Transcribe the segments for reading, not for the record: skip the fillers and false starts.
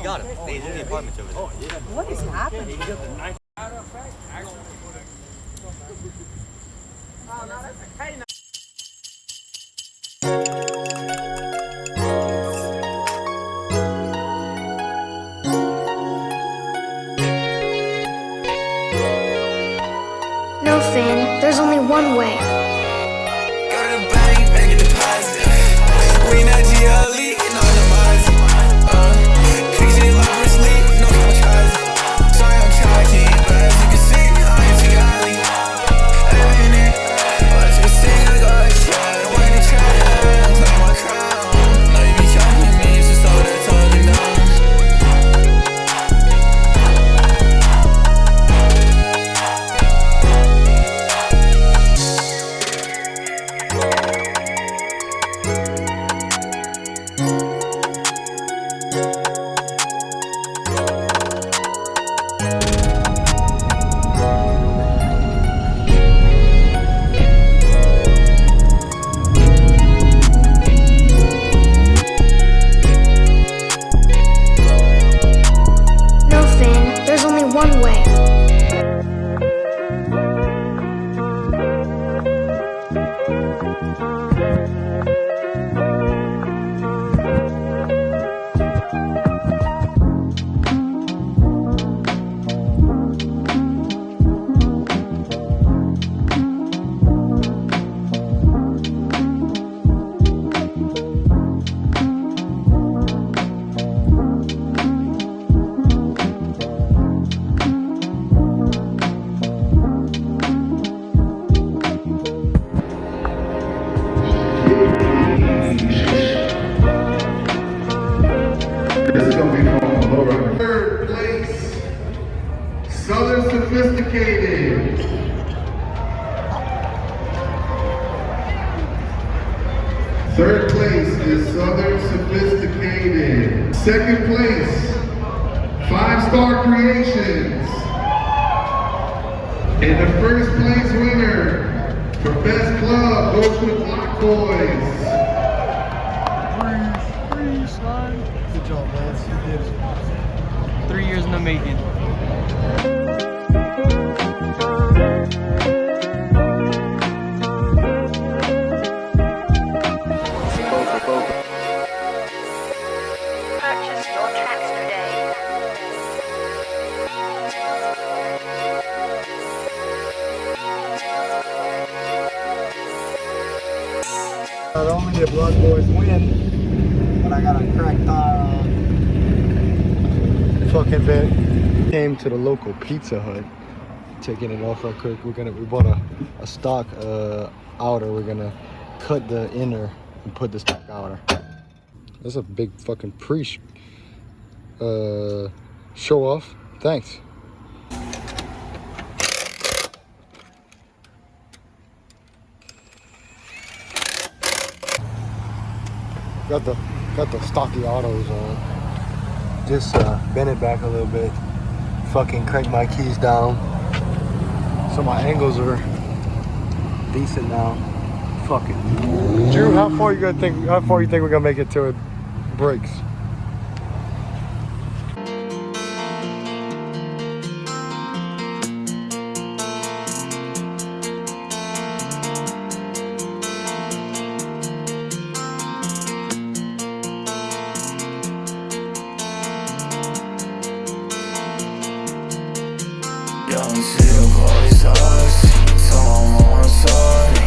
got him. He's in the apartments over there. What is happening? No, Finn, there's only one way. Go to the bank, make a deposit. We not GLE, no deposit. Fix it like Bruce Lee, no kamikaze. Sorry, I'm charging, but as you can see, I ain't Figali. Ain't it? But you can see, I got a shot. When you try to claim my crown. No, you be charging me, it's just all that talking down. No, Finn, there's only one way. This is going to be from Laura. Third place, Southern Sophisticated. Third place is Southern Sophisticated. Second place, 5-Star Creations. And the first place winner for Best Club goes to the Block Boyz. Good job, Lance. You did it. 3 years in the making. Purchase your tracks today. Not only did Block Boyz win, but I got a cracked tire on. Fucking bit. Came to the local Pizza Hut, taking it off real quick. We bought a stock outer. We're gonna cut the inner and put the stock outer. That's a big fucking show off. Thanks. Got the stocky autos on. Just bend it back a little bit. Fucking crank my keys down. So my angles are decent now. Fuck it. Drew, how far you think we're gonna make it till it breaks? Young city boys, so I'm on sorry.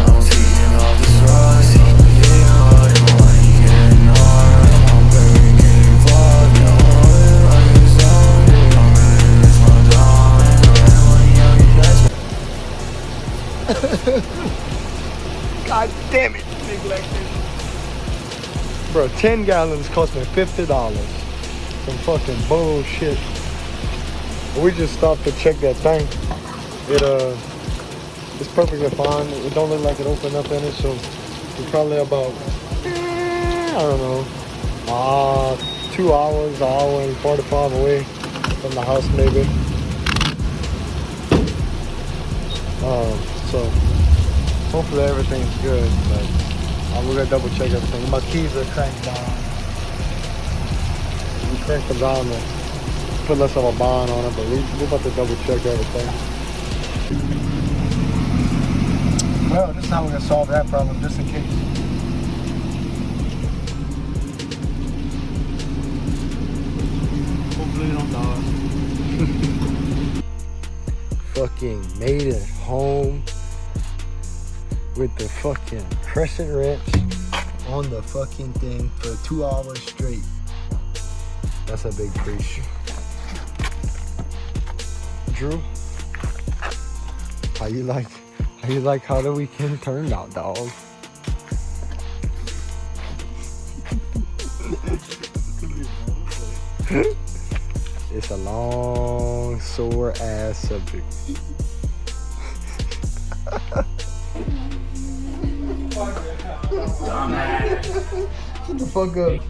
I'm taking off this rust. Yeah, all the money getting on. I'm very getting involved. Yeah, I'm like a zombie. I'm ready to miss my dawn. God damn it, neglected. Bro, 10 gallons cost me $50. Some fucking bullshit. We just stopped to check that tank. It's perfectly fine. It don't look like it opened up in it, so we're probably about, I don't know, 2 hours, an hour and 45 away from the house maybe. So hopefully everything's good, but we're gonna double check everything. My keys are cranked down. insurance comes out and put less of a bond on it, but we're about to double check everything. Well, this is how we're gonna solve that problem, just in case. Hopefully don't die. Fucking made it home with the fucking crescent wrench on the fucking thing for 2 hours straight. That's a big preach. Drew, how you like how the weekend turned out, dog? It's a long, sore ass subject. Shut the fuck up.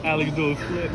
Alex do a flip.